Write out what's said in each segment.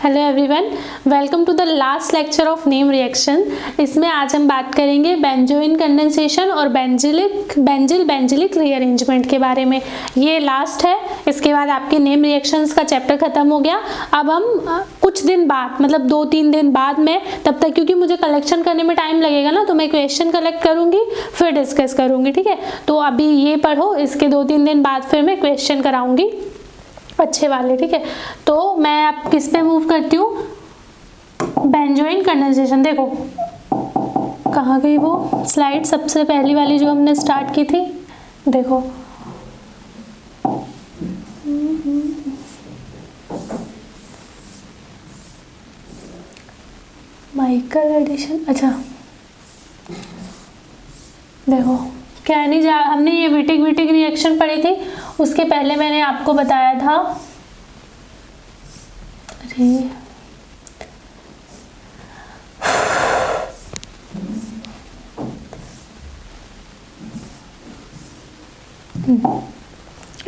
Hello everyone, welcome to the last lecture of name reaction. इसमें आज हम बात करेंगे बेंजोइन कंडेंसेशन और बेंजिलिक रीअरेंजमेंट के बारे में। ये लास्ट है, इसके बाद आपके नेम रिएक्शंस का चैप्टर खत्म हो गया। अब हम कुछ दिन बाद, मतलब 2-3 दिन बाद में, तब तक क्योंकि मुझे कलेक्शन करने में टाइम लगेगा ना, तो मैं क्वेश्चन कलेक्ट करूँगी फिर डिस्कस करूँगी, ठीक है। तो अभी ये पढ़ो, इसके 2-3 दिन बाद फिर मैं क्वेश्चन कराऊँगी अच्छे वाले, ठीक है। तो मैं अब किस पे मूव करती हूँ, बेंजोइन कंडेंसेशन। देखो कहाँ गई वो स्लाइड, सबसे पहली वाली जो हमने स्टार्ट की थी, देखो माइकल एडिशन। अच्छा देखो क्या नहीं जा, हमने ये विटिक रिएक्शन पढ़ी थी, उसके पहले मैंने आपको बताया था, अरे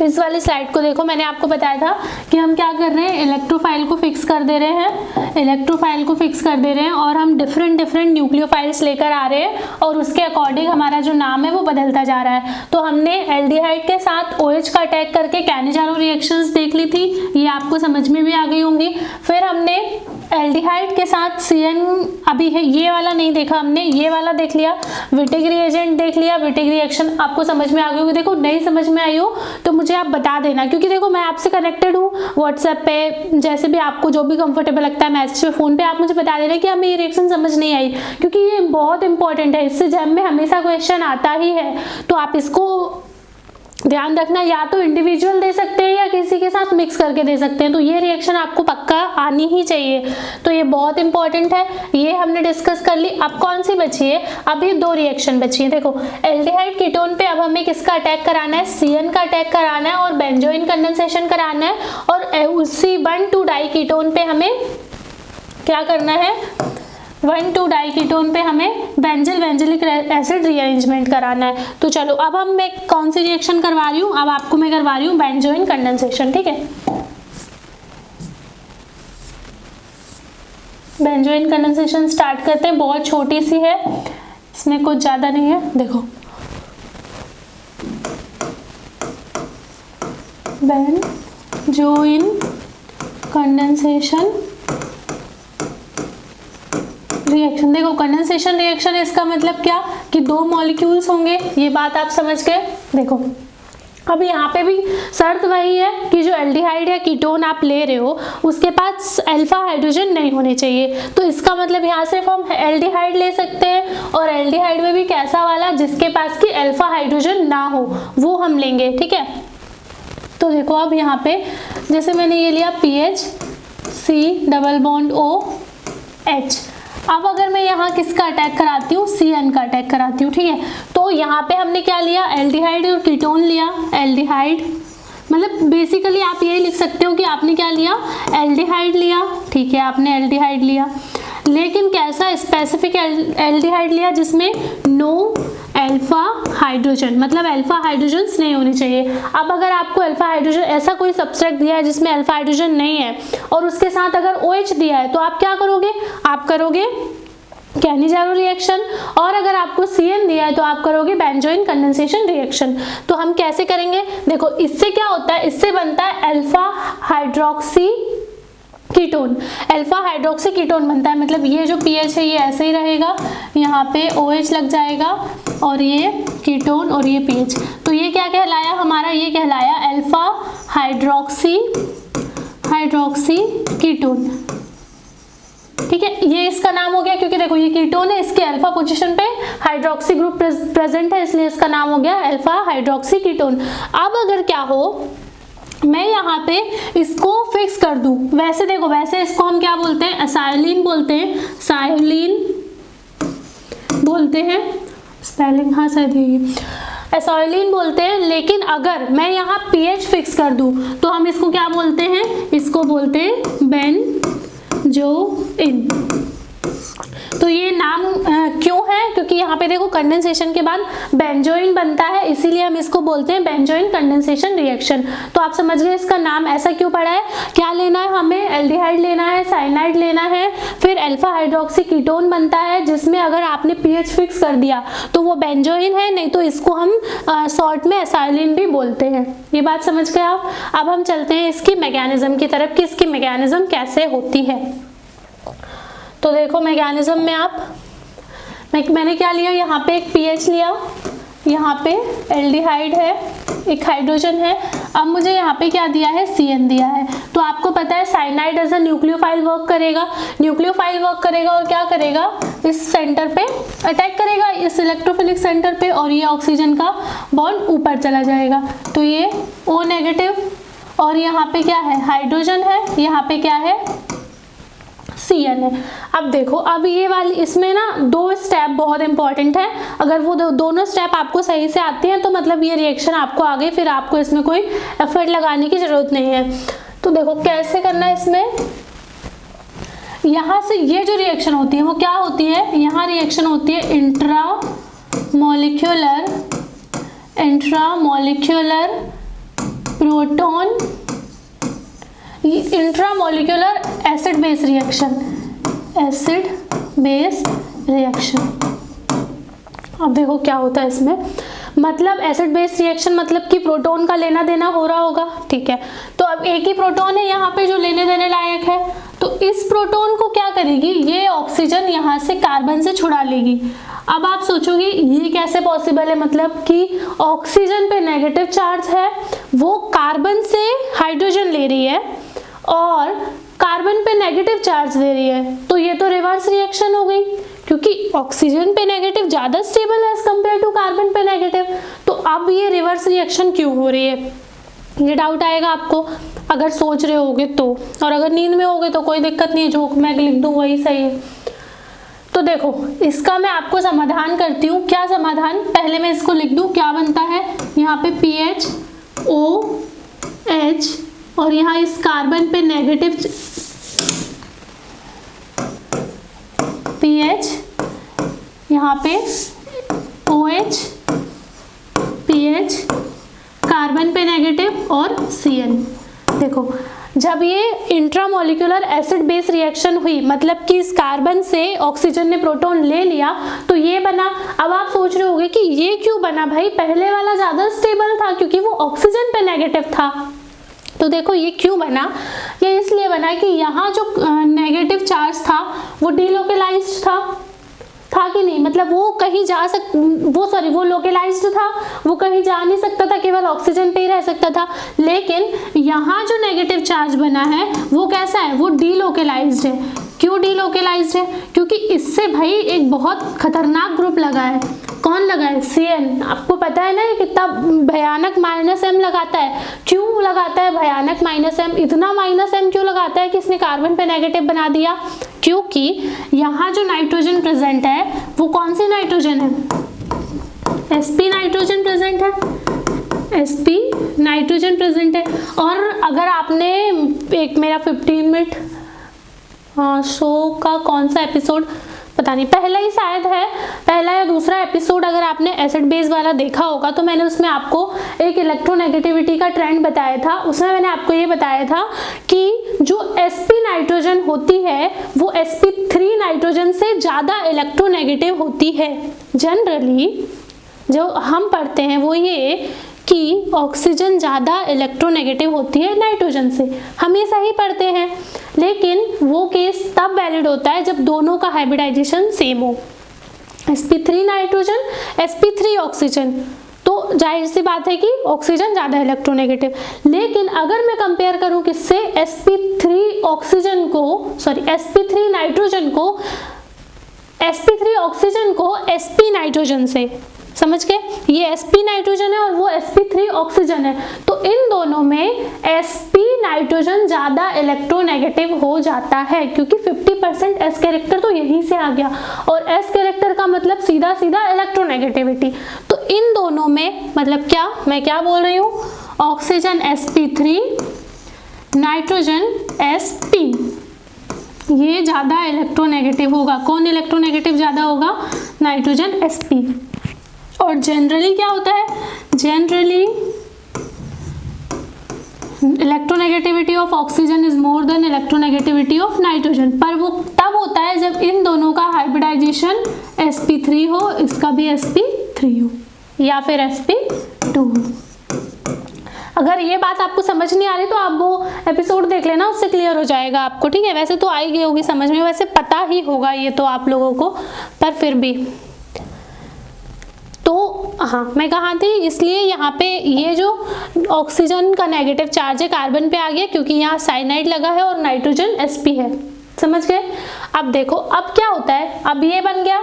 इस वाली स्लाइड को देखो, मैंने आपको बताया था कि हम क्या कर रहे हैं, इलेक्ट्रोफाइल को फिक्स कर दे रहे हैं, इलेक्ट्रोफाइल को फिक्स कर दे रहे हैं और हम डिफरेंट न्यूक्लियोफाइल्स लेकर आ रहे हैं और उसके अकॉर्डिंग हमारा जो नाम है वो बदलता जा रहा है। तो हमने एल्डिहाइड के साथ OH का अटैक करके कैनिजारो रिएक्शंस देख ली थी, ये आपको समझ में भी आ गई होंगी। फिर हमने एल्डिहाइड के साथ CN, अभी है ये वाला नहीं देखा हमने, ये वाला देख लिया, विटिक रिएजेंट देख लिया, विटिक रिएक्शन आपको समझ में आ गई होगी। देखो नहीं समझ में आई हो तो मुझे आप बता देना, क्योंकि देखो मैं आपसे कनेक्टेड हूँ व्हाट्सएप पे, जैसे भी आपको जो भी कंफर्टेबल लगता है, मैसेज पे, फोन पे आप मुझे बता देना कि हमें ये रिएक्शन समझ नहीं आई, क्योंकि ये बहुत इंपॉर्टेंट है, इससे एग्जाम में हमेशा क्वेश्चन आता ही है। तो आप इसको ध्यान रखना, या तो इंडिविजुअल दे सकते हैं या किसी के साथ मिक्स करके दे सकते हैं, तो ये रिएक्शन आपको पक्का आनी ही चाहिए। तो ये बहुत इंपॉर्टेंट है, ये हमने डिस्कस कर ली। अब कौन सी बची है, अभी 2 रिएक्शन बची है। देखो एल्डिहाइड कीटोन पे अब हमें किसका अटैक कराना है, CN का अटैक कराना है और बेंजोइन कंडेंसेशन कराना है, और उसी 1,2-डाई कीटोन पे हमें क्या करना है, 1,2-डाई कीटोन पे हमें बेंजिलिक एसिड रीअरेंजमेंट कराना है। तो चलो अब हम मैं कौन सी रिएक्शन करवा रही हूँ, अब आपको मैं करवा रही हूँ बेंजोइन कंडेंसेशन, ठीक है। बेंजोइन कंडेंसेशन स्टार्ट करते हैं, बहुत छोटी सी है, इसमें कुछ ज्यादा नहीं है। देखो बेंजोइन कंडेंसेशन रिएक्शन। देखो कंडेंसेशन रिएक्शन, इसका मतलब क्या कि 2 मॉलिक्यूल्स होंगे, ये बात आप समझ गए। देखो अब यहाँ पे भी शर्त वही है कि जो एल्डिहाइड या कीटोन आप ले रहे हो उसके पास अल्फा हाइड्रोजन नहीं होने चाहिए। तो इसका मतलब यहाँ सिर्फ हम एल्डिहाइड ले सकते हैं, और एल्डिहाइड में भी कैसा वाला, जिसके पास की अल्फा हाइड्रोजन ना हो वो हम लेंगे, ठीक है। तो देखो अब यहाँ पे जैसे मैंने ये लिया PH C double bond OH। अब अगर मैं यहाँ किसका अटैक कराती हूँ, CN का अटैक कराती हूँ, ठीक है। तो यहाँ पे हमने क्या लिया, एल्डिहाइड और कीटोन लिया, एल्डिहाइड, मतलब बेसिकली आप यही लिख सकते हो कि आपने क्या लिया, एल्डिहाइड लिया, ठीक है, आपने एल्डिहाइड लिया, लेकिन कैसा स्पेसिफिक एल्डिहाइड लिया जिसमें नो अल्फा हाइड्रोजन, मतलब अल्फा हाइड्रोजन्स नहीं होनी चाहिए। अब अगर आपको अल्फा हाइड्रोजन, ऐसा कोई सब्सट्रैक्ट दिया है जिसमें अल्फा हाइड्रोजन नहीं है और उसके साथ अगर OH दिया है, तो आप क्या करोगे, आप करोगे कैनिजारो रिएक्शन, और अगर आपको CN दिया है तो आप करोगे बेंजोइन कंडेंसेशन रिएक्शन। तो हम कैसे करेंगे, देखो इससे क्या होता है, इससे बनता है alpha hydroxy ketone, alpha hydroxy ketone बनता है। मतलब ये जो PH है ये ऐसे ही रहेगा, यहाँ पे OH लग जाएगा और ये कीटोन और ये PH, तो ये क्या कहलाया हमारा, ये कहलाया अल्फा हाइड्रोक्सी कीटोन, ठीक है। ये इसका नाम हो गया, क्योंकि देखो ये कीटोन है, इसके अल्फा पोजीशन पे हाइड्रोक्सी ग्रुप प्रेजेंट है, इसलिए इसका नाम हो गया अल्फा हाइड्रोक्सी कीटोन। अब अगर क्या हो, मैं यहाँ पे इसको फिक्स कर दूं, वैसे देखो, वैसे इसको हम क्या बोलते हैं, एसाइलिन बोलते हैं, साइलिन बोलते हैं, स्पेलिंग हाँ शायद यही, एसाइलिन बोलते हैं। लेकिन अगर मैं यहाँ PH फिक्स कर दूं तो हम इसको क्या बोलते हैं, इसको बोलते हैं बेंजोइन। तो ये नाम क्यों है, क्योंकि क्योंकि यहाँ पे देखो कंडेंसेशन के बाद बेंजोइन बनता है, इसीलिए हम इसको बोलते हैं बेंजोइन कंडेंसेशन रिएक्शन। तो आप समझ गए इसका नाम ऐसा क्यों पड़ा है। क्या लेना है हमें, एल्डिहाइड लेना है, साइनाइड लेना है, फिर अल्फा हाइड्रोक्सी कीटोन बनता है जिसमें अगर आपने पीएच फिक्स कर दिया तो वो बेंजोइन है, नहीं तो इसको हम शॉर्ट में एसाइलिन भी बोलते हैं। ये बात समझ गए आप। अब हम चलते हैं इसकी मैकेनिज्म की तरफ कि इसकी मैकेनिज्म कैसे होती है। तो देखो मैकेनिज्म में मैंने क्या लिया, यहाँ पे एक पीएच लिया, यहाँ पे एल्डिहाइड है, एक हाइड्रोजन है, अब मुझे यहाँ पे क्या दिया है, CN दिया है। तो आपको पता है cyanide as a nucleophile work करेगा, और क्या करेगा, इस सेंटर पे अटैक करेगा, इस इलेक्ट्रोफिलिक सेंटर पे, और ये ऑक्सीजन का बॉन्ड ऊपर चला जाएगा। तो ये O नेगेटिव, और यहाँ पे क्या है, हाइड्रोजन है, यहाँ पे क्या है, CN है। अब देखो, अब ये वाली इसमें ना 2 स्टेप बहुत इंपॉर्टेंट है। अगर वो दोनों स्टेप आपको सही से आते हैं तो मतलब ये रिएक्शन आपको आ गई, फिर आपको इसमें कोई एफर्ट लगाने की जरूरत नहीं है। तो देखो कैसे करना है इसमें। यहाँ से ये जो रिएक्शन होती है वो क्या होती है, यहाँ रिएक्शन होती है intramolecular proton, intramolecular acid base reaction. अब देखो क्या होता है इसमें, मतलब एसिड बेस रिएक्शन मतलब कि प्रोटॉन का लेना देना हो रहा होगा, ठीक है। तो अब एक ही प्रोटॉन है यहाँ पे जो लेने देने लायक है, तो इस प्रोटॉन को क्या करेगी, ये ऑक्सीजन यहाँ से कार्बन से छुड़ा लेगी। अब आप सोचोगे ये कैसे पॉसिबल है, मतलब कि ऑक्सीजन पे नेगेटिव चार्ज है, वो कार्बन से हाइड्रोजन ले रही है और कार्बन पे नेगेटिव चार्ज दे रही है, तो ये तो रिवर्स रिएक्शन हो गई, क्योंकि ऑक्सीजन पे नेगेटिव ज़्यादा स्टेबल है एज कम्पेयर टू कार्बन पे नेगेटिव। तो अब ये रिवर्स रिएक्शन क्यों हो रही है, ये डाउट आएगा आपको अगर सोच रहे होगे तो, और अगर नींद में होगे तो कोई दिक्कत नहीं है, जो मैं लिख दूँ वही सही है। तो देखो इसका मैं आपको समाधान करती हूँ। क्या समाधान, पहले मैं इसको लिख दूँ, क्या बनता है, यहाँ पे PHOH, और यहाँ इस कार्बन पे नेगेटिव PH, यहाँ पे OH, PH, कार्बन पे नेगेटिव और CN। देखो जब ये इंट्रामोलिकुलर एसिड बेस रिएक्शन हुई, मतलब कि इस कार्बन से ऑक्सीजन ने प्रोटॉन ले लिया तो ये बना। अब आप सोच रहे होंगे कि ये क्यों बना भाई, पहले वाला ज़्यादा स्टेबल था क्योंकि वो ऑक्सीजन पे नेगेटिव था। तो देखो ये क्यों बना, ये इसलिए बना कि यहाँ जो नेगेटिव चार्ज था वो डीलोकलाइज्ड था कि नहीं, मतलब वो कहीं जा वो लोकलाइज्ड था, वो कहीं जा नहीं सकता था, केवल ऑक्सीजन पे ही रह सकता था। लेकिन यहाँ जो नेगेटिव चार्ज बना है वो कैसा है, वो डीलोकलाइज्ड है। क्यों डीलोकलाइज्ड है, क्योंकि इससे भाई एक बहुत खतरनाक ग्रुप लगा है। कौन लगा है, CN। आपको पता है ना ये कितना भयानक -M लगाता है। क्यों लगाता है भयानक -M, इतना -M क्यों लगाता है कि इसने कार्बन पे नेगेटिव बना दिया, क्योंकि यहाँ जो नाइट्रोजन प्रेजेंट है वो कौन सी नाइट्रोजन है, sp नाइट्रोजन प्रेजेंट है, sp नाइट्रोजन प्रेजेंट है। और अगर आपने एक मेरा 15 मिनट शो का कौन सा एपिसोड पता नहीं, पहला ही शायद है, पहला या दूसरा एपिसोड अगर आपने एसिड बेस वाला देखा होगा तो मैंने उसमें आपको एक इलेक्ट्रोनेगेटिविटी का ट्रेंड बताया था। उसमें मैंने आपको ये बताया था कि जो sp नाइट्रोजन होती है वो sp3 नाइट्रोजन से ज़्यादा इलेक्ट्रोनेगेटिव होती है। जनरली जो हम पढ़ते हैं वो ये कि ऑक्सीजन ज़्यादा इलेक्ट्रोनेगेटिव होती है नाइट्रोजन से, हम ये सही पढ़ते हैं। लेकिन वो केस तब वैलिड होता है जब दोनों का हाइब्रिडाइजेशन सेम हो, sp3 नाइट्रोजन सp3 ऑक्सीजन, तो जाहिर सी बात है कि ऑक्सीजन ज़्यादा इलेक्ट्रोनेगेटिव। लेकिन अगर मैं कंपेयर करूं किससे, sp3 नाइट्रोजन को sp3 ऑक्सीजन को sp नाइट्रोजन से, समझ गए, ये sp नाइट्रोजन है और वो sp3 ऑक्सीजन है, तो इन दोनों में sp नाइट्रोजन ज़्यादा इलेक्ट्रोनेगेटिव हो जाता है, क्योंकि 50% s कैरेक्टर तो यहीं से आ गया, और s कैरेक्टर का मतलब सीधा सीधा इलेक्ट्रोनेगेटिविटी। तो इन दोनों में मतलब क्या, मैं क्या बोल रही हूँ, ऑक्सीजन sp3, नाइट्रोजन sp, ये ज़्यादा इलेक्ट्रोनेगेटिव होगा। कौन इलेक्ट्रोनेगेटिव ज़्यादा होगा, नाइट्रोजन sp। और जनरली क्या होता है, generally electronegativity of oxygen is more than electronegativity of nitrogen, पर वो तब होता है जब इन दोनों का हाइब्रिडाइजेशन sp3 हो, इसका भी sp3 हो या फिर sp2 हो। अगर ये बात आपको समझ नहीं आ रही तो आप वो एपिसोड देख लेना, उससे क्लियर हो जाएगा आपको, ठीक है। वैसे तो आ ही गई होगी समझ में, वैसे पता ही होगा ये तो आप लोगों को, पर फिर भी। तो हाँ, मैं कहाँ थी, इसलिए यहाँ पे ये जो ऑक्सीजन का नेगेटिव चार्ज है कार्बन पे आ गया, क्योंकि यहाँ साइनाइड लगा है और नाइट्रोजन sp है, समझ गए। अब देखो अब क्या होता है, अब ये बन गया,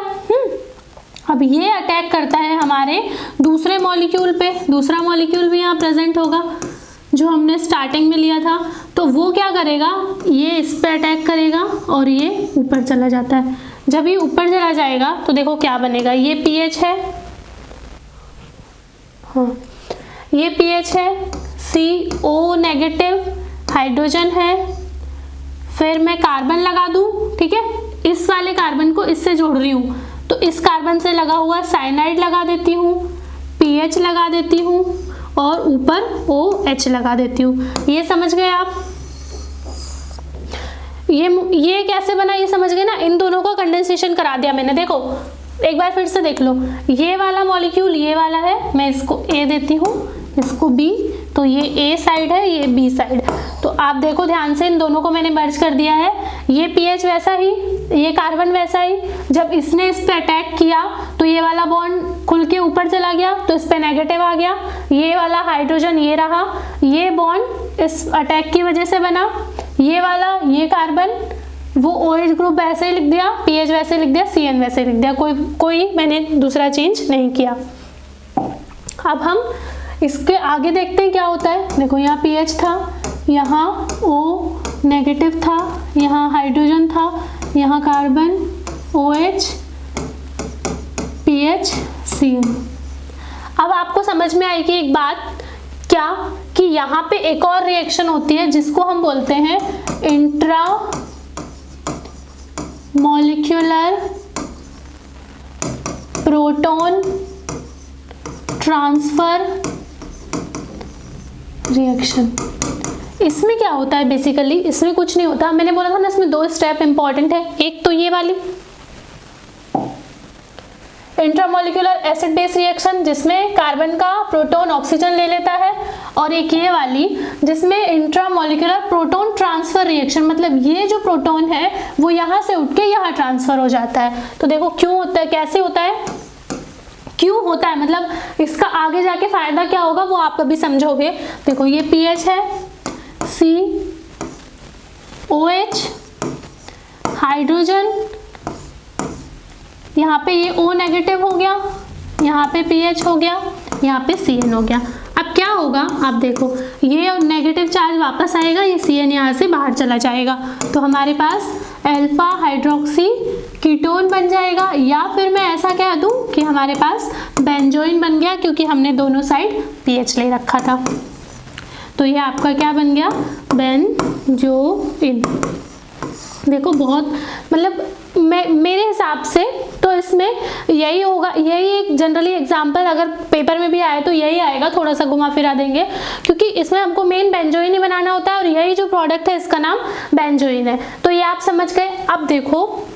अब ये अटैक करता है हमारे दूसरे मॉलिक्यूल पे, दूसरा मॉलिक्यूल भी यहाँ प्रेजेंट होगा जो हमने स्टार्टिंग में लिया था। तो वो क्या करेगा, ये इस पे अटैक करेगा और ये ऊपर चला जाता है। जब ये ऊपर चला जाएगा तो देखो क्या बनेगा, ये pH है, हाँ ये pH है, CO नेगेटिव हाइड्रोजन है, फिर मैं कार्बन लगा दूं, ठीक है, इस वाले कार्बन को इससे जोड़ रही हूँ, तो इस कार्बन से लगा हुआ साइनाइड लगा देती हूँ, pH लगा देती हूँ और ऊपर OH लगा देती हूँ। ये समझ गए आप, ये कैसे बना ये समझ गए ना। इन दोनों को कंडेंसेशन करा दिया मैंने, देखो एक बार फिर से देख लो, ये वाला मॉलिक्यूल ये वाला है, मैं इसको A देती हूँ, इसको B, तो ये A साइड है, ये B साइड। तो आप देखो ध्यान से, इन दोनों को मैंने मर्ज कर दिया है, ये pH वैसा ही, ये कार्बन वैसा ही। जब इसने इस पे अटैक किया तो ये वाला बॉन्ड खुल के ऊपर चला गया, तो इस पे नेगेटिव आ गया, ये वाला हाइड्रोजन ये रहा, ये बॉन्ड इस अटैक की वजह से बना, ये वाला ये कार्बन वो OH ग्रुप वैसे ही लिख दिया, pH वैसे लिख दिया, CN वैसे लिख दिया, कोई मैंने दूसरा चेंज नहीं किया। अब हम इसके आगे देखते हैं क्या होता है। देखो यहाँ pH था, यहाँ O नेगेटिव था, यहाँ हाइड्रोजन था, यहाँ कार्बन OH pH CN। अब आपको समझ में आएगी एक बात, क्या कि यहाँ पे एक और रिएक्शन होती है जिसको हम बोलते हैं intra molecular proton transfer reaction. इसमें क्या होता है बेसिकली, इसमें कुछ नहीं होता, मैंने बोला था ना इसमें दो स्टेप इंपॉर्टेंट है। एक तो ये वाली इंट्रामोलिकुलर एसिड बेस रिएक्शन जिसमें कार्बन का प्रोटॉन ऑक्सीजन ले लेता है, और एक ये वाली जिसमें इंट्रामोलिकुलर प्रोटॉन ट्रांसफर रिएक्शन, मतलब ये जो प्रोटॉन है वो यहाँ से उठ के यहाँ ट्रांसफर हो जाता है। तो देखो क्यों होता है, कैसे होता है, क्यों होता है, मतलब इसका आगे जाके फायदा क्या होगा वो आप कभी समझोगे। देखो ये pH है, COH हाइड्रोजन, यहाँ पे ये O नेगेटिव हो गया, यहाँ पे pH हो गया, यहाँ पे CN हो गया। अब क्या होगा आप देखो, ये नेगेटिव चार्ज वापस आएगा, ये CN यहाँ से बाहर चला जाएगा, तो हमारे पास अल्फा हाइड्रोक्सी कीटोन बन जाएगा, या फिर मैं ऐसा कह दूं कि हमारे पास बेंजोइन बन गया, क्योंकि हमने दोनों साइड pH ले रखा था। तो ये आपका क्या बन गया, बेंजोइन। देखो बहुत मतलब मेरे हिसाब से तो इसमें यही होगा, यही एक जनरली एग्जांपल अगर पेपर में भी आए तो यही आएगा, थोड़ा सा घुमा फिरा देंगे, क्योंकि इसमें हमको मेन बेंजोइन ही बनाना होता है और यही जो प्रोडक्ट है इसका नाम बेंजोइन है। तो ये आप समझ गए। अब देखो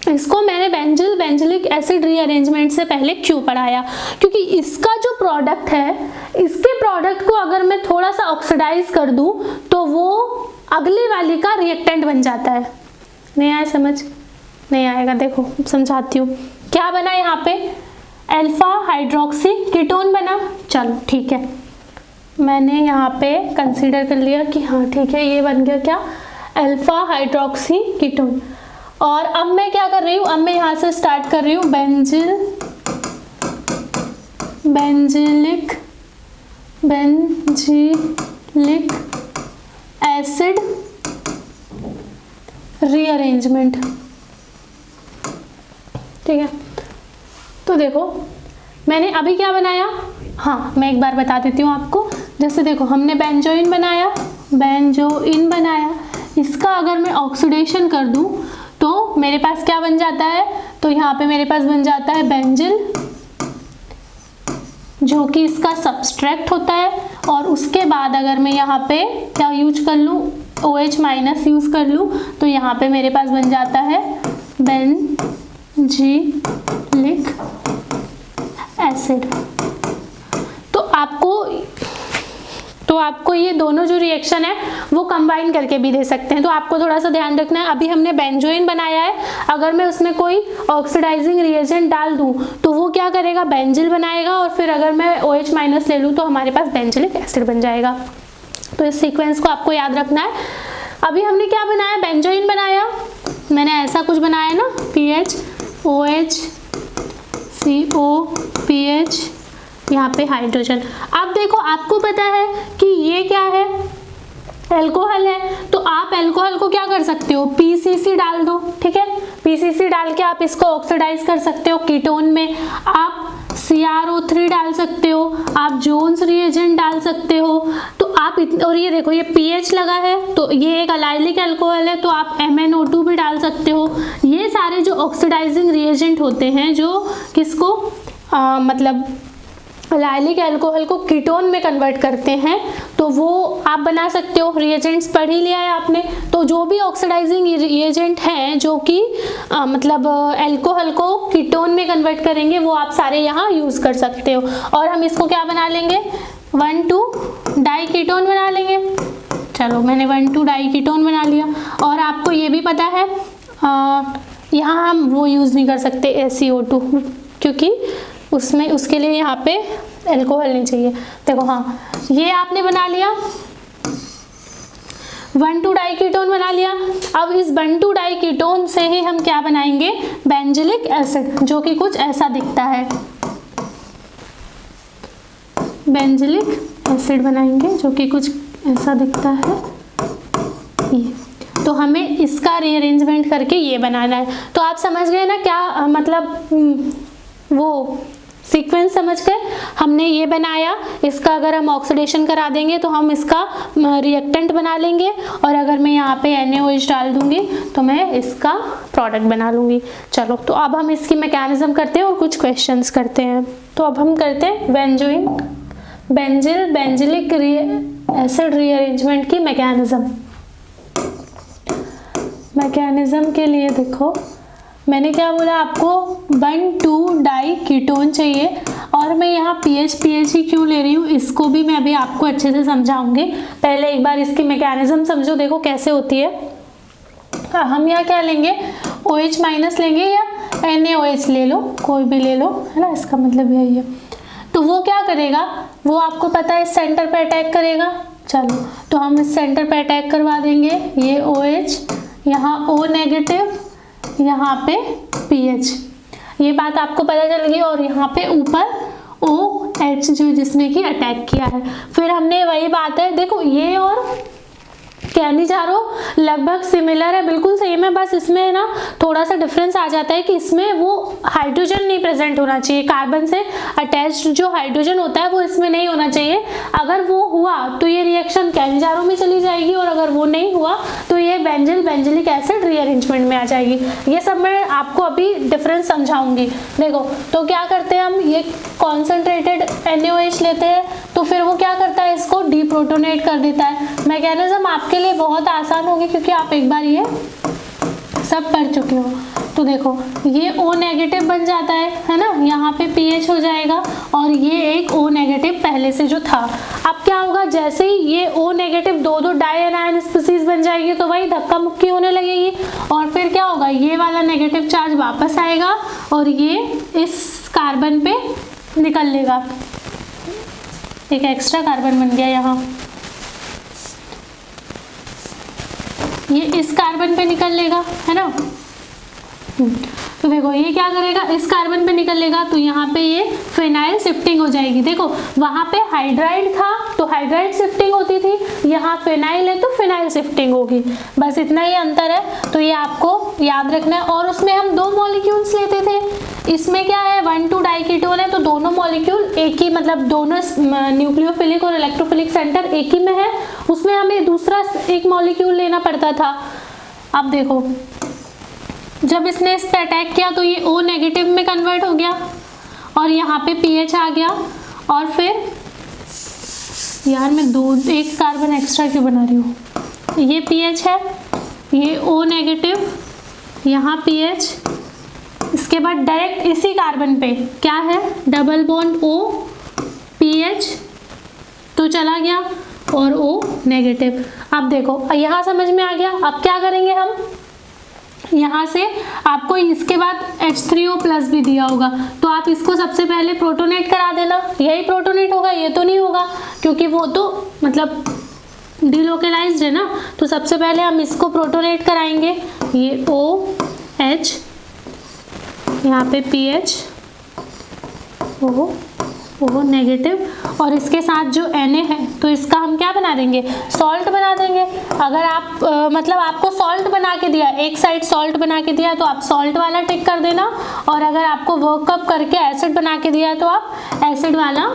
इसको मैंने बेंजिलिक एसिड रीअरेंजमेंट से पहले क्यों पढ़ाया, क्योंकि इसका जो प्रोडक्ट है, इसके प्रोडक्ट को अगर मैं थोड़ा सा ऑक्सीडाइज कर दूं तो वो अगले वाली का रिएक्टेंट बन जाता है। नहीं आया समझ, नहीं आएगा, देखो समझाती हूँ। क्या बना यहाँ पे, अल्फा हाइड्रोक्सी कीटोन बना, चलो ठीक है, मैंने यहाँ पे कंसीडर कर लिया कि हाँ ठीक है, ये बन गया क्या, अल्फा हाइड्रोक्सी कीटोन। और अब मैं क्या कर रही हूँ, अब मैं यहाँ से स्टार्ट कर रही हूँ बेंजिलिक एसिड रीअरेंजमेंट, ठीक है। तो देखो मैंने अभी क्या बनाया, हाँ मैं एक बार बता देती हूँ आपको। जैसे देखो हमने बेंजोइन बनाया, इसका अगर मैं ऑक्सीडेशन कर दूँ तो मेरे पास क्या बन जाता है, तो यहाँ पे मेरे पास बन जाता है बेंजिल, जो कि इसका सब्सट्रैक्ट होता है। और उसके बाद अगर मैं यहाँ पे क्या यूज कर लूँ, OH माइनस यूज कर लूँ, तो यहाँ पे मेरे पास बन जाता है बेंजिलिक एसिड। तो आपको ये दोनों जो रिएक्शन है वो कंबाइन करके भी दे सकते हैं। तो आपको थोड़ा सा ध्यान रखना है, अभी हमने बेंजोइन बनाया है, अगर मैं उसमें कोई ऑक्सीडाइजिंग रिएजेंट डाल दूं तो वो क्या करेगा, बेंजिल बनाएगा, और फिर अगर मैं OH माइनस ले लूं तो हमारे पास बेंजिलिक एसिड बन जाएगा। तो इस सीक्वेंस को आपको याद रखना है। अभी हमने क्या बनाया, बेंजोइन बनाया, मैंने ऐसा कुछ बनाया ना, PH OH CO PH, यहाँ पे हाइड्रोजन। अब देखो आपको पता है कि ये क्या है, एल्कोहल है, तो आप एल्कोहल को क्या कर सकते हो, PCC डाल दो, ठीक है। PCC डाल के आप इसको ऑक्सीडाइज कर सकते हो कीटोन में। आप CrO3 डाल सकते हो, आप जोन्स रिएजेंट डाल सकते हो। तो आप और ये देखो ये PH लगा है, तो ये एक अलाइलिक अल्कोहल है, तो आप MnO2 भी डाल सकते हो। ये सारे जो ऑक्सीडाइजिंग रिएजेंट होते हैं जो किसको मतलब अलाइलिक अल्कोहल को कीटोन में कन्वर्ट करते हैं, तो वो आप बना सकते हो। रिएजेंट्स पढ़ ही लिया है आपने, तो जो भी ऑक्सीडाइजिंग रिएजेंट हैं जो कि मतलब अल्कोहल को कीटोन में कन्वर्ट करेंगे, वो आप सारे यहाँ यूज कर सकते हो। और हम इसको क्या बना लेंगे, 1,2 डाइकीटोन बना लेंगे। चलो मैंने 1,2 डाइकीटोन बना लिया। और आपको ये भी पता है यहाँ हम वो यूज नहीं कर सकते ACO2, क्योंकि उसमें उसके लिए यहाँ पे अल्कोहल नहीं चाहिए। देखो हाँ, ये आपने बना लिया, 1,2 डाइकीटोन बना लिया। अब इस 1,2 डाइकीटोन से ही हम क्या बनाएंगे, बेंजिलिक एसिड, जो कि कुछ ऐसा दिखता है, बेंजिलिक एसिड बनाएंगे जो कि कुछ ऐसा दिखता है ये। तो हमें इसका रीअरेंजमेंट करके ये बनाना है। तो आप समझ गए ना क्या मतलब वो सीक्वेंस समझ गए। हमने ये बनाया, इसका अगर हम ऑक्सीडेशन करा देंगे तो हम इसका रिएक्टेंट बना लेंगे, और अगर मैं यहाँ पे NaOH डाल दूंगी तो मैं इसका प्रोडक्ट बना लूंगी। चलो तो अब हम इसकी मैकेनिज्म करते हैं और कुछ क्वेश्चंस करते हैं। तो अब हम करते हैं बेंजोइन बेंजिलिक एसिड रीअरेंजमेंट की मैकेनिज्म के लिए देखो मैंने क्या बोला आपको, 1,2 डाइकीटोन चाहिए, और मैं यहाँ PH ही क्यों ले रही हूँ इसको भी मैं अभी आपको अच्छे से समझाऊंगी। पहले एक बार इसकी मैकेनिज्म समझो, देखो कैसे होती है। हम यहाँ क्या लेंगे, OH माइनस लेंगे या NaOH ले लो, कोई भी ले लो, है ना, इसका मतलब यही है। तो वो क्या करेगा, वो आपको पता है इस सेंटर पे अटैक करेगा। चलो तो हम इस सेंटर पे अटैक करवा देंगे, ये OH, यहाँ O नेगेटिव, यहाँ पे PH, ये बात आपको पता चल गई। और यहाँ पे ऊपर OH जो जिसने कि अटैक किया है। फिर हमने वही बात है, देखो ये और कैनिजारो लगभग सिमिलर है, बिल्कुल सेम है, बस इसमें ना थोड़ा सा डिफरेंस आ जाता है कि इसमें वो हाइड्रोजन नहीं प्रेजेंट होना चाहिए, कार्बन से अटैच्ड जो हाइड्रोजन होता है वो इसमें नहीं होना चाहिए। अगर वो हुआ तो ये रिएक्शन कैनिजारो में चली जाएगी, और अगर वो नहीं हुआ तो ये बेंजिलिक एसिड रीअरेंजमेंट में आ जाएगी। ये सब मैं आपको अभी डिफरेंस समझाऊंगी। देखो तो क्या करते हैं हम, ये कॉन्सेंट्रेटेड NaOH लेते हैं, तो फिर वो क्या करता है, इसको डीप्रोटोनेट कर देता है। मैकेनिज्म आपके लिए बहुत आसान होगी क्योंकि आप एक बार ये सब पढ़ चुके हो। तो देखो ये O नेगेटिव बन जाता है ना, यहाँ पे PH हो जाएगा, और ये एक O नेगेटिव पहले से जो था। अब क्या होगा, जैसे ही ये O नेगेटिव दो डाई एनायन स्पीसीज बन जाएगी तो वही धक्का मुक्की होने लगेगी, और फिर क्या होगा, ये वाला नेगेटिव चार्ज वापस आएगा और ये इस कार्बन पे निकल लेगा, एक एक्स्ट्रा कार्बन बन गया यहाँ, ये इस कार्बन पे निकल लेगा, है ना। तो देखो ये क्या करेगा, इस कार्बन पे निकल लेगा, तो यहाँ पे ये फिनाइल शिफ्टिंग हो जाएगी। देखो वहाँ पे हाइड्राइड था तो हाइड्राइड शिफ्टिंग होती थी, यहाँ फिनाइल है तो फिनाइल शिफ्टिंग होगी, बस इतना ही अंतर है। तो ये आपको याद रखना है। और उसमें हम 2 मॉलिक्यूल्स लेते थे, इसमें क्या है 1,2 डाइकीटोन है, तो दोनों मॉलिक्यूल एक ही, मतलब दोनों न्यूक्लियोफिलिक और इलेक्ट्रोफिलिक सेंटर एक ही में है, उसमें हमें दूसरा एक मॉलिक्यूल लेना पड़ता था। अब देखो जब इसने इस पे अटैक किया तो ये O नेगेटिव में कन्वर्ट हो गया और यहाँ पे पीएच आ गया। और फिर यार मैं एक कार्बन एक्स्ट्रा क्यों बना रही हूँ, ये पीएच है, ये O नेगेटिव, यहाँ पीएच, इसके बाद डायरेक्ट इसी कार्बन पे क्या है, डबल बॉन्ड O पीएच तो चला गया और O नेगेटिव। अब देखो यहाँ समझ में आ गया। अब क्या करेंगे हम, यहाँ से आपको इसके बाद H3O+ भी दिया होगा तो आप इसको सबसे पहले प्रोटोनेट करा देना। यही प्रोटोनेट होगा, ये तो नहीं होगा क्योंकि वो तो मतलब डिलोकेलाइज्ड है ना। तो सबसे पहले हम इसको प्रोटोनेट कराएंगे। ये OH, यहाँ पे पीएच, O नेगेटिव, और इसके साथ जो Na है तो इसका हम क्या बना देंगे, सॉल्ट बना देंगे। अगर आप मतलब आपको सॉल्ट बना के दिया, एक साइड सॉल्ट बना के दिया तो आप सॉल्ट वाला टिक कर देना, और अगर आपको वर्कअप करके एसिड बना के दिया तो आप एसिड वाला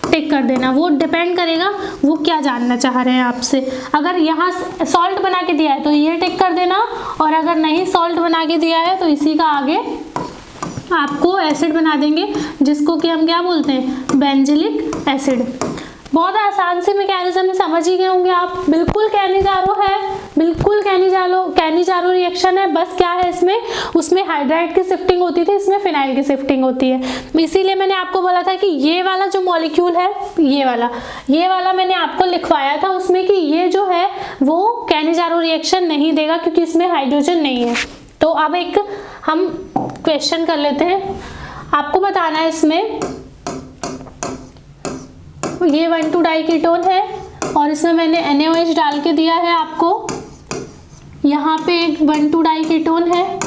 टिक कर देना। वो डिपेंड करेगा वो क्या जानना चाह रहे हैं आपसे। अगर यहाँ सॉल्ट बना के दिया है तो ये टिक कर देना, और अगर नहीं सॉल्ट बना के दिया है तो इसी का आगे आपको एसिड बना देंगे, जिसको कि हम क्या बोलते हैं, बेंजिलिक एसिड। बहुत आसान से मैकेनिज्म समझ ही गए होंगे आप। बिल्कुल कैनिजारो है, बिल्कुल कैनिजारो रिएक्शन है। बस क्या है इसमें, उसमें हाइड्राइड की शिफ्टिंग होती थी, इसमें फिनाइल की शिफ्टिंग होती है। इसीलिए मैंने आपको बोला था कि ये वाला जो मॉलिक्यूल है, ये वाला मैंने आपको लिखवाया था उसमें कि ये जो है वो कैनिजारो रिएक्शन नहीं देगा क्योंकि इसमें हाइड्रोजन नहीं है। तो अब एक हम क्वेश्चन कर लेते हैं। आपको बताना है इसमें ये 1,2 डाइकीटोन है और इसमें मैंने NaOH डाल के दिया है आपको। यहाँ पे एक 1,2 डाइकीटोन है,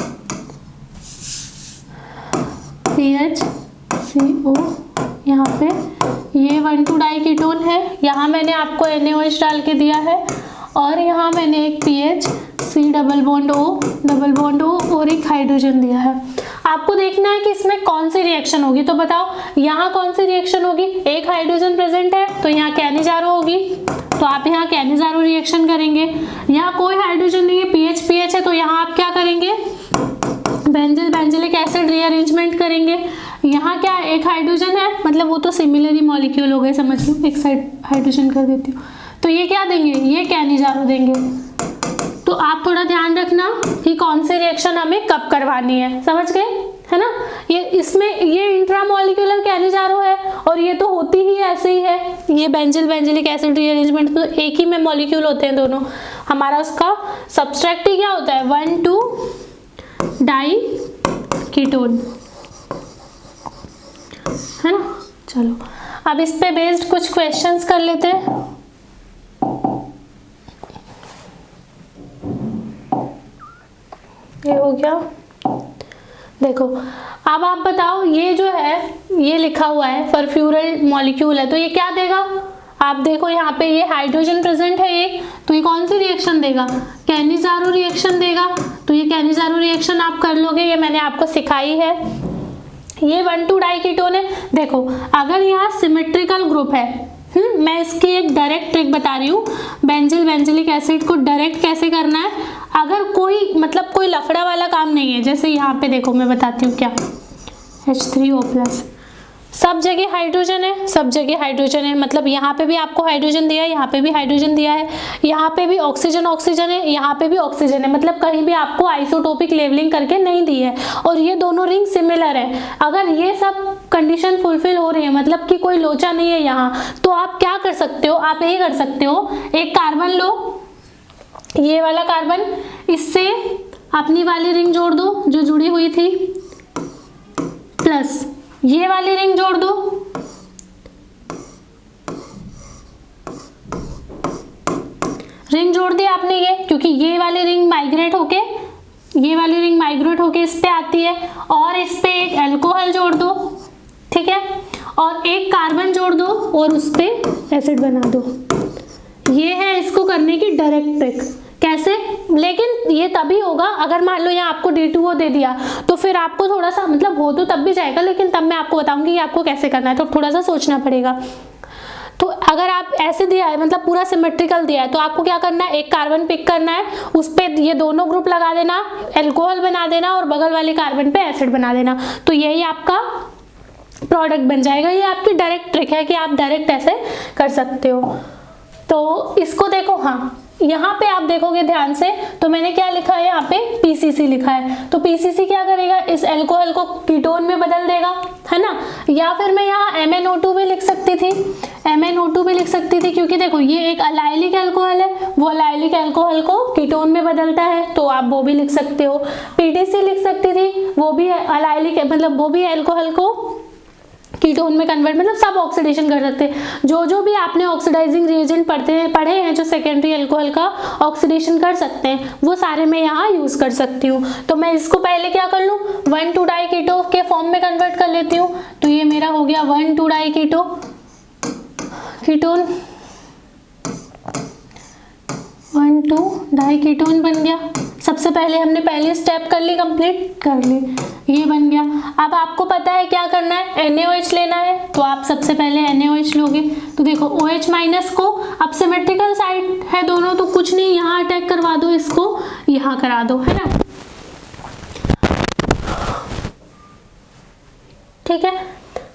CHCO, यहाँ पे ये 1,2 डाइकीटोन है। यहाँ मैंने आपको NaOH डाल के दिया है और यहाँ मैंने एक PH C double bond O और एक हाइड्रोजन दिया है। आपको देखना है कि इसमें कौन सी रिएक्शन होगी। तो बताओ यहाँ कौन सी रिएक्शन होगी, एक हाइड्रोजन प्रेजेंट है तो यहाँ कैनिजारो होगी, तो आप यहाँ कैनिजारो रिएक्शन करेंगे। यहाँ कोई हाइड्रोजन नहीं है, PH है, तो यहाँ आप क्या करेंगे, बेंजिलिक एसिड रीअरेंजमेंट करेंगे। यहाँ क्या एक हाइड्रोजन है, मतलब वो तो सिमिलर मॉलिक्यूल हो गए, समझ लो, एक साइड हाइड्रोजन कर देती हूँ। तो ये क्या देंगे, ये कैनिजारो देंगे। तो आप थोड़ा ध्यान रखना कि कौन सी रिएक्शन हमें कब करवानी है, समझ गए, है ना। ये इसमें ये इंट्रामॉलिक्यूलर कैनिजारो है और ये तो होती ही ऐसे ही है। ये बेंजिलिक एसिड रीअरेंजमेंट तो एक ही में मॉलिक्यूल होते हैं दोनों। हमारा उसका सब्सट्रैक्ट ही क्या होता है, 1,2 डाइकीटोन, है ना। चलो अब इस पे बेस्ड कुछ क्वेश्चंस कर लेते हैं। ये हो गया। देखो अब आप बताओ, ये जो है ये लिखा हुआ है परफ्यूरल मॉलिक्यूल है, तो ये क्या देगा। आप देखो यहाँ पे ये हाइड्रोजन प्रेजेंट है एक, तो ये कौन सी रिएक्शन देगा, कैनिजारो रिएक्शन देगा। तो ये कैनिजारो रिएक्शन आप कर लोगे, ये मैंने आपको सिखाई है। ये 1,2 डाइकीटोन है। देखो अगर यहाँ सिमेट्रिकल ग्रुप है, मैं इसकी एक डायरेक्ट ट्रिक बता रही हूँ, बेंजिलिक एसिड को डायरेक्ट कैसे करना है। अगर कोई मतलब कोई लफड़ा वाला काम नहीं है, जैसे यहाँ पे देखो मैं बताती हूँ क्या, H3O+, सब जगह हाइड्रोजन है, सब जगह हाइड्रोजन है, मतलब यहाँ पे भी आपको हाइड्रोजन दिया है, यहाँ पे भी हाइड्रोजन दिया है, यहाँ पे भी ऑक्सीजन है, यहाँ पे भी ऑक्सीजन है, मतलब कहीं भी आपको आइसोटोपिक लेवलिंग करके नहीं दी है, और ये दोनों रिंग सिमिलर है। अगर ये सब कंडीशन फुलफिल हो रही है, मतलब कि कोई लोचा नहीं है यहाँ, तो आप क्या कर सकते हो, आप यही कर सकते हो, एक कार्बन लो, ये वाला कार्बन, इससे अपनी वाली रिंग जोड़ दो जो जुड़ी हुई थी, प्लस ये वाली रिंग जोड़ दो, रिंग जोड़ दी आपने ये, क्योंकि ये वाली रिंग माइग्रेट होके इस पे आती है, और इस पे एक अल्कोहल जोड़ दो, ठीक है, और एक कार्बन जोड़ दो और उस पे एसिड बना दो। ये है इसको करने की डायरेक्ट ट्रिक। कैसे, लेकिन ये तभी होगा अगर मान लो यहाँ आपको D2O दे दिया, तो फिर आपको थोड़ा सा मतलब हो तो तब भी जाएगा, लेकिन तब मैं आपको बताऊंगी कि आपको कैसे करना है, तो थोड़ा सा सोचना पड़ेगा। तो अगर आप ऐसे दिया है मतलब पूरा सिमेट्रिकल दिया है तो आपको क्या करना है, एक कार्बन पिक करना है, उस पे ये दोनों ग्रुप लगा देना, एल्कोहल बना देना और बगल वाले कार्बन पे एसिड बना देना, तो यही आपका प्रोडक्ट बन जाएगा। ये आपकी डायरेक्ट ट्रिक है कि आप डायरेक्ट ऐसे कर सकते हो। तो इसको देखो, हाँ यहाँ पे आप देखोगे ध्यान से तो मैंने क्या लिखा है, यहाँ पे पीसीसी लिखा है। तो पीसीसी क्या करेगा, इस अल्कोहल को कीटोन में बदल देगा, है ना। या फिर मैं यहाँ MnO2 भी लिख सकती थी, MnO2 भी लिख सकती थी, क्योंकि देखो ये एक अलाइलिक अल्कोहल है, वो अलाइलिक अल्कोहल को कीटोन में बदलता है, तो आप वो भी लिख सकते हो। पीटीसी लिख सकती थी, वो भी अलाइलिक मतलब वो भी अल्कोहल को कीटोन में कन्वर्ट, मतलब सब ऑक्सीडेशन कर सकते हैं। जो भी आपने ऑक्सीडाइजिंग रिएजेंट पढ़े हैं जो सेकेंडरी अल्कोहल का ऑक्सीडेशन कर सकते हैं, वो सारे मैं यहाँ यूज कर सकती हूँ। तो मैं इसको पहले क्या कर लूँ, 1,2-डाई कीटो के फॉर्म में कन्वर्ट कर लेती हूँ। तो ये मेरा हो गया 1,2-डाई कीटो कीटोन, 1,2-डाई कीटोन बन गया। सबसे पहले हमने पहली स्टेप कर ली, कंप्लीट कर ली, ये बन गया। अब आपको पता है क्या करना है, NaOH लेना है, तो आप सबसे पहले NaOH लोगे। तो देखो OH माइनस को, अब सिमेट्रिकल साइड है दोनों, तो कुछ नहीं, यहाँ अटैक करवा दो, इसको यहाँ करा दो, है ना, ठीक है।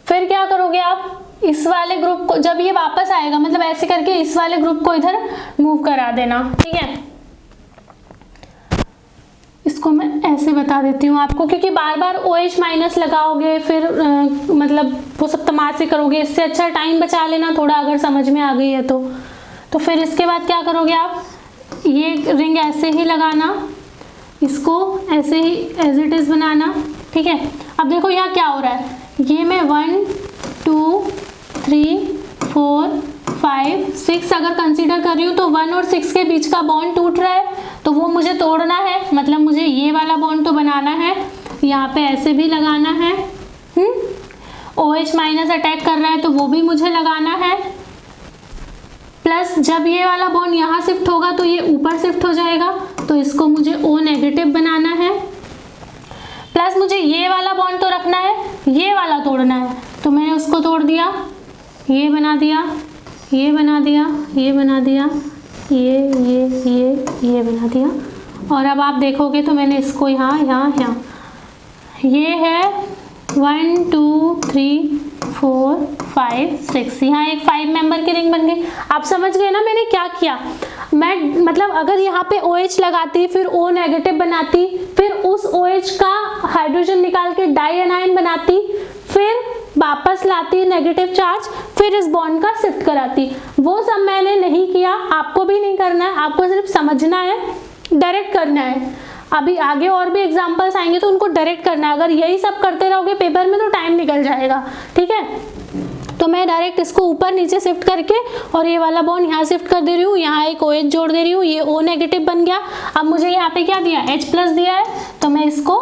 फिर क्या करोगे आप, इस वाले ग्रुप को जब ये वापस आएगा, मतलब ऐसे करके इस वाले ग्रुप को इधर मूव करा देना, ठीक है। इसको मैं ऐसे बता देती हूँ आपको, क्योंकि बार बार OH माइनस लगाओगे फिर मतलब वो सब तमाशे करोगे, इससे अच्छा टाइम बचा लेना थोड़ा, अगर समझ में आ गई है तो फिर इसके बाद क्या करोगे आप, ये रिंग ऐसे ही लगाना, इसको ऐसे ही एज इट इज बनाना, ठीक है। अब देखो यहाँ क्या हो रहा है, ये मैं 1 2 3 4 5 6 अगर कंसीडर कर रही हूँ, तो 1 और 6 के बीच का बॉन्ड टूट रहा है, तो वो मुझे तोड़ना है, मतलब मुझे ये वाला बॉन्ड तो बनाना है, यहाँ पे ऐसे भी लगाना है। OH माइनस अटैक कर रहा है तो वो भी मुझे लगाना है, प्लस जब ये वाला बॉन्ड यहाँ शिफ्ट होगा तो ये ऊपर शिफ्ट हो जाएगा, तो इसको मुझे O नेगेटिव बनाना है, प्लस मुझे ये वाला बॉन्ड तो रखना है, ये वाला तोड़ना है, तो मैंने उसको तोड़ दिया, ये बना दिया, ये बना दिया, ये बना दिया, ये बना दिया। और अब आप देखोगे तो मैंने इसको यहाँ ये है 1 2 3 4 5 6, यहाँ एक 5 मेंबर की रिंग बन गई। आप समझ गए ना मैंने क्या किया, मैं मतलब अगर यहाँ पे OH लगाती, फिर O नेगेटिव बनाती, फिर उस OH का हाइड्रोजन निकाल के डाई एनायन बनाती, फिर वापस लाती नेगेटिव चार्ज, फिर इस बॉन्ड का शिफ्ट कराती, वो सब मैंने नहीं किया, आपको भी नहीं करना है, आपको सिर्फ समझना है, डायरेक्ट करना है। अभी आगे और भी एग्जांपल्स आएंगे तो उनको डायरेक्ट करना है, अगर यही सब करते रहोगे पेपर में तो टाइम निकल जाएगा, ठीक है। तो मैं डायरेक्ट इसको ऊपर नीचे शिफ्ट करके और ये वाला बॉन्ड यहाँ शिफ्ट कर दे रही हूँ, यहाँ एक OH जोड़ दे रही हूँ, ये O नेगेटिव बन गया। अब मुझे यहाँ पे क्या दिया, H प्लस दिया है, तो मैं इसको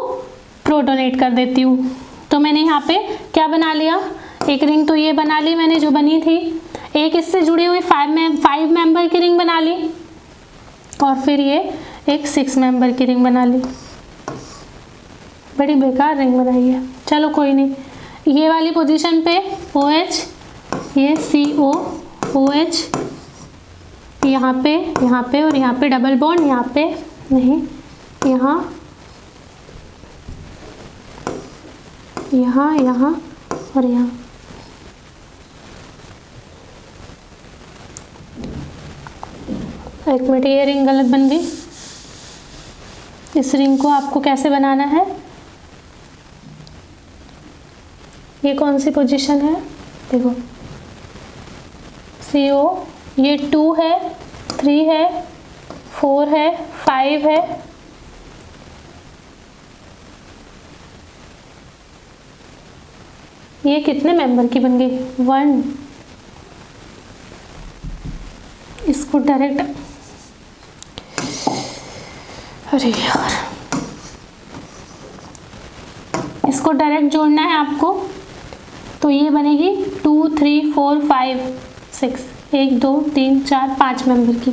प्रोटोनेट कर देती हूँ। तो मैंने यहाँ पे क्या बना लिया, एक रिंग तो ये बना ली मैंने जो बनी थी, एक इससे जुड़ी हुई 5 मेंबर की रिंग बना ली, और फिर ये एक 6 मेंबर की रिंग बना ली। बड़ी बेकार रिंग बनाई है, चलो कोई नहीं। ये वाली पोजीशन पे OH, ये CO OH, यहाँ पे और यहाँ पे डबल बॉन्ड, यहाँ पे नहीं, यहाँ और यहाँ। एक मिनट, ये रिंग गलत बन गई, इस रिंग को आपको कैसे बनाना है, ये कौन सी पोजीशन है, देखो CO, ये 2 है, 3 है, 4 है, 5 है, ये कितने मेंबर की बन गई, 1। इसको डायरेक्ट, अरे यार, इसको डायरेक्ट जोड़ना है आपको, तो ये बनेगी 2 3 4 5 6, 1 2 3 4 5 मेंबर की।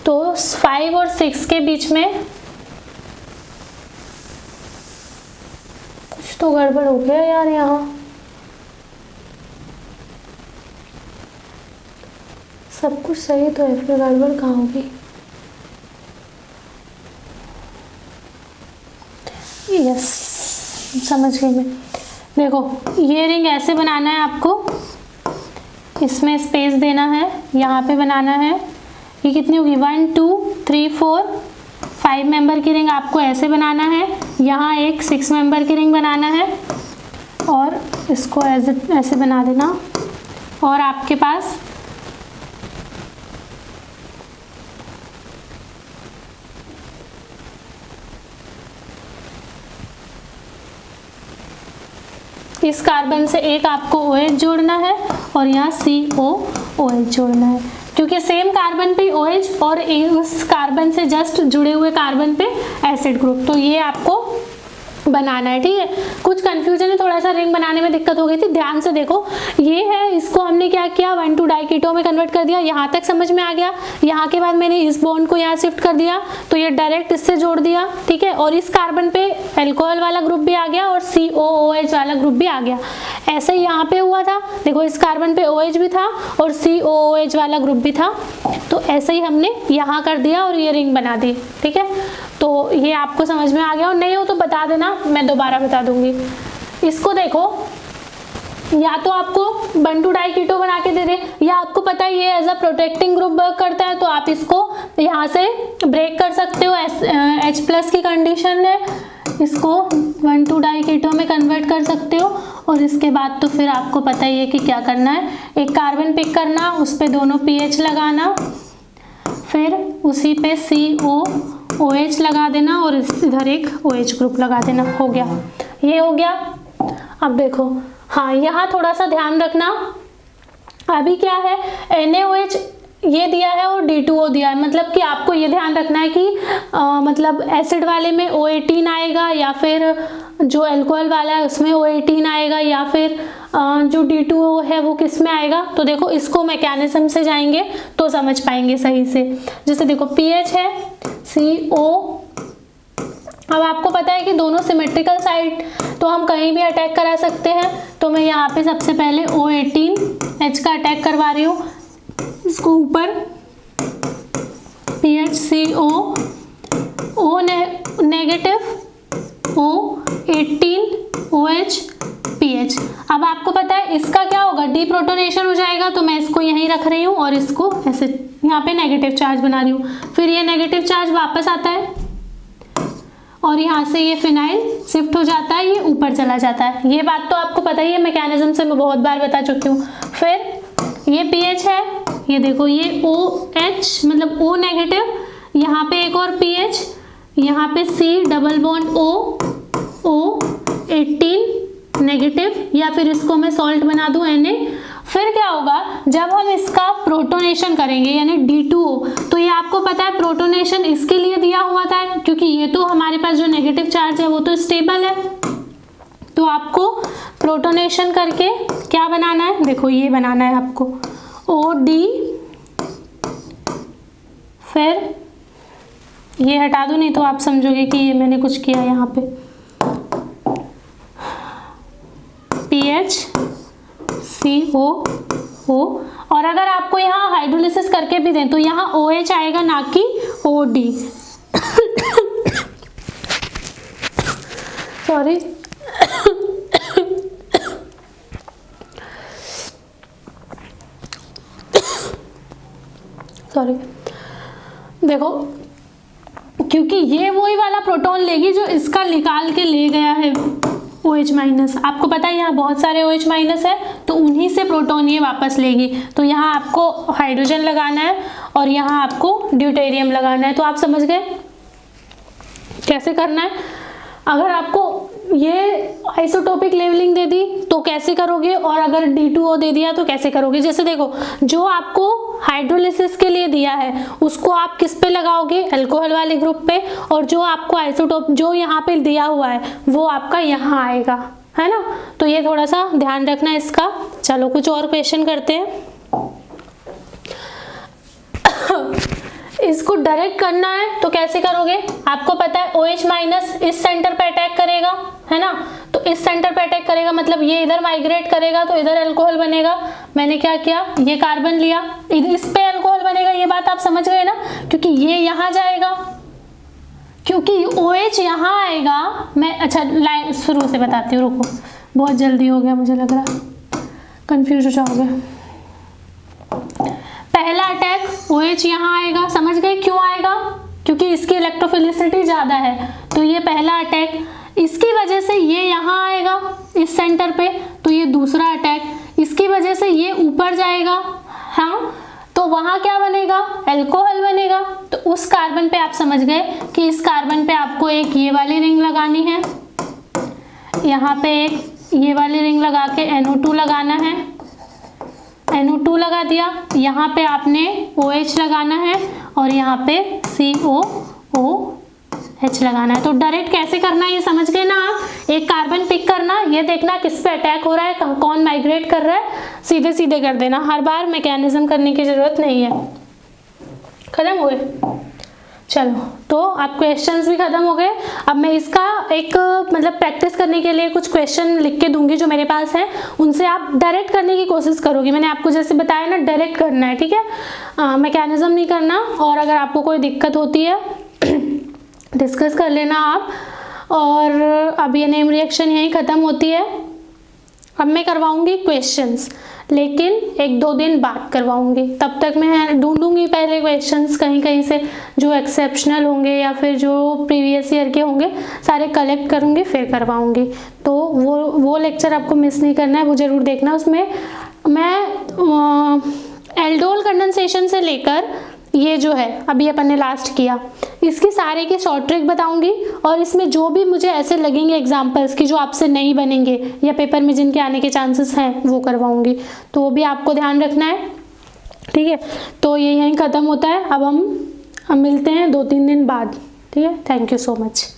तो 5 और 6 के बीच में कुछ तो गड़बड़ हो गया यार यहाँ, सब कुछ सही तो है, फिर गड़बड़ कहाँ होगी? यस, समझ गई मैं। देखो ये रिंग ऐसे बनाना है आपको, इसमें स्पेस देना है, यहाँ पे बनाना है। ये कितनी होगी? 1 2 3 4 5 मेंबर की रिंग आपको ऐसे बनाना है। यहाँ एक 6 मेंबर की रिंग बनाना है और इसको ऐसे बना देना। और आपके पास इस कार्बन से एक आपको OH जोड़ना है और यहाँ COOH जोड़ना है, क्योंकि सेम कार्बन पे OH और उस कार्बन से जस्ट जुड़े हुए कार्बन पे एसिड ग्रुप, तो ये आपको बनाना है। ठीक है, कुछ कंफ्यूजन है, थोड़ा सा रिंग बनाने में दिक्कत हो गई थी। ध्यान से देखो, ये है, इसको हमने क्या किया, 1 2 डाइकीटो में कन्वर्ट कर दिया। यहाँ तक समझ में आ गया। यहाँ के बाद मैंने इस बॉन्ड को यहाँ शिफ्ट कर दिया तो ये डायरेक्ट इससे जोड़ दिया। ठीक है, और इस कार्बन पे अल्कोहल वाला ग्रुप भी आ गया और COOH वाला ग्रुप भी आ गया। ऐसे ही यहाँ पे हुआ था, देखो इस कार्बन पे OH भी था और COOH वाला ग्रुप भी था, तो ऐसे ही हमने यहाँ कर दिया और ये रिंग बना दी। ठीक है, तो ये आपको समझ में आ गया, और नहीं हो तो बता देना, मैं दोबारा बता दूंगी। इसको देखो, या तो आपको 1 2 डाइकीटो बना के दे दे, या आपको पता है ये as a protecting group work करता है, तो आप इसको यहाँ से ब्रेक कर सकते हो। H+ की कंडीशन है, इसको 1 2 डाइकीटो में कन्वर्ट कर सकते हो। और इसके बाद तो फिर आपको पता ही है कि क्या करना है। एक कार्बन पिक करना, उस पर दोनों pH लगाना, फिर उसी पे COOH लगा देना और इधर एक OH ग्रुप लगा देना। हो गया, ये हो गया। अब देखो, हाँ यहाँ थोड़ा सा ध्यान रखना, अभी क्या है, NaOH ये दिया है और D2O दिया है, मतलब कि आपको ये ध्यान रखना है कि मतलब एसिड वाले में O18 आएगा, या फिर जो अल्कोहल वाला है उसमें O18 आएगा, या फिर जो D2O है वो किस में आएगा। तो देखो इसको मैकेनिज्म से जाएंगे तो समझ पाएंगे सही से। जैसे देखो pH है CO, अब आपको पता है कि दोनों सिमेट्रिकल साइड तो हम कहीं भी अटैक करा सकते हैं, तो मैं यहाँ पे सबसे पहले O18H का अटैक करवा रही हूँ, इसको ऊपर pH CO O negative O18 OH pH। अब आपको पता है इसका क्या होगा, डीप्रोटोनेशन हो जाएगा, तो मैं इसको यहीं रख रही हूँ और इसको ऐसे यहाँ पे नेगेटिव चार्ज बना रही हूँ। फिर ये नेगेटिव चार्ज वापस आता है और यहाँ से ये फिनाइल शिफ्ट हो जाता है, ये ऊपर चला जाता है। ये बात तो आपको पता ही है, मैकेनिज्म से मैं बहुत बार बता चुकी हूँ। फिर ये pH है, ये देखो ये OH मतलब O नेगेटिव, यहाँ पे एक और pH, यहाँ पे C double bond O18 negative, या फिर इसको मैं सॉल्ट बना दूँ Na। फिर क्या होगा, जब हम इसका प्रोटोनेशन करेंगे यानी D2O, तो ये आपको पता है प्रोटोनेशन इसके लिए दिया हुआ था, क्योंकि ये तो हमारे पास जो नेगेटिव चार्ज है वो तो स्टेबल है। तो आपको प्रोटोनेशन करके क्या बनाना है, देखो ये बनाना है आपको OD, फिर ये हटा दूँ नहीं तो आप समझोगे कि ये मैंने कुछ किया। यहाँ पे pH COO, और अगर आपको यहाँ हाइड्रोलिसिस करके भी दें तो यहाँ OH आएगा ना कि OD। सॉरी, सॉरी, देखो क्योंकि ये वही वाला प्रोटॉन लेगी जो इसका निकाल के ले गया है OH-। आपको पता है यहाँ बहुत सारे OH- है, तो उन्हीं से प्रोटॉन ये वापस लेगी। तो यहाँ आपको हाइड्रोजन लगाना है और यहाँ आपको ड्यूटेरियम लगाना है। तो आप समझ गए कैसे करना है। अगर आपको ये आइसोटोपिक लेवलिंग दे दी तो कैसे करोगे, और अगर D2O दे दिया तो कैसे करोगे। जैसे देखो, जो आपको हाइड्रोलिसिस के लिए दिया है उसको आप किस पे लगाओगे, अल्कोहल वाले ग्रुप पे, और जो आपको आइसोटोप जो यहाँ पे दिया हुआ है वो आपका यहाँ आएगा, है ना। तो ये थोड़ा सा ध्यान रखना इसका। चलो कुछ और क्वेश्चन करते हैं। इसको डायरेक्ट करना है तो कैसे करोगे, आपको पता है OH- इस सेंटर पे अटैक करेगा, है ना। तो तो इस सेंटर पे अटैक करेगा, मतलब ये इधर माइग्रेट करेगा तो इधर अल्कोहल बनेगा। मैंने क्या किया, ये कार्बन लिया, इस पे अल्कोहल बनेगा। ये बात आप समझ गए ना, क्योंकि ये यहाँ जाएगा, क्योंकि OH यहाँ आएगा। मैं अच्छा लाइन शुरू से बताती हूँ, रुको, बहुत जल्दी हो गया, मुझे लग रहा कंफ्यूज हो जाओगे। पहला अटैक OH यहाँ आएगा, समझ गए क्यों आएगा, क्योंकि इसकी इलेक्ट्रोफिलिसिटी ज़्यादा है, तो ये पहला अटैक। इसकी वजह से ये यहाँ आएगा इस सेंटर पे, तो ये दूसरा अटैक। इसकी वजह से ये ऊपर जाएगा, हाँ, तो वहाँ क्या बनेगा, अल्कोहल बनेगा। तो उस कार्बन पे आप समझ गए कि इस कार्बन पे आपको एक ये वाली रिंग लगानी है, यहाँ पे एक ये वाली रिंग लगा के NO2 लगाना है, NO2 लगा दिया। यहाँ पे आपने OH लगाना है और यहाँ पे COOH लगाना है। तो डायरेक्ट कैसे करना है ये समझ गए ना आप। एक कार्बन पिक करना, ये देखना किस पे अटैक हो रहा है, कौन माइग्रेट कर रहा है, सीधे सीधे कर देना। हर बार मैकेनिज्म करने की जरूरत नहीं है। खत्म हो गए, चलो, तो आप क्वेश्चंस भी खत्म हो गए। अब मैं इसका एक मतलब प्रैक्टिस करने के लिए कुछ क्वेश्चन लिख के दूंगी जो मेरे पास है, उनसे आप डायरेक्ट करने की कोशिश करोगी। मैंने आपको जैसे बताया ना, डायरेक्ट करना है, ठीक है, मैकेनिज्म नहीं करना। और अगर आपको कोई दिक्कत होती है डिस्कस कर लेना आप। और अब ये नेम रिएक्शन यहीं ख़त्म होती है। अब मैं करवाऊंगी क्वेश्चंस, लेकिन 1-2 दिन बाद करवाऊंगी। तब तक मैं ढूंढूंगी पहले क्वेश्चंस कहीं कहीं से जो एक्सेप्शनल होंगे या फिर जो प्रीवियस ईयर के होंगे, सारे कलेक्ट करूंगी फिर करवाऊंगी। तो वो लेक्चर आपको मिस नहीं करना है, वो ज़रूर देखना। उसमें मैं एल्डोल कंडेंसेशन से लेकर ये जो है अभी अपन ने लास्ट किया, इसकी सारे की शॉर्ट ट्रिक बताऊंगी। और इसमें जो भी मुझे ऐसे लगेंगे एग्जांपल्स कि जो आपसे नहीं बनेंगे या पेपर में जिनके आने के चांसेस हैं, वो करवाऊंगी। तो वो भी आपको ध्यान रखना है, ठीक है। तो ये यहीं ख़त्म होता है। अब हम मिलते हैं 2-3 दिन बाद, ठीक है। Thank you so much.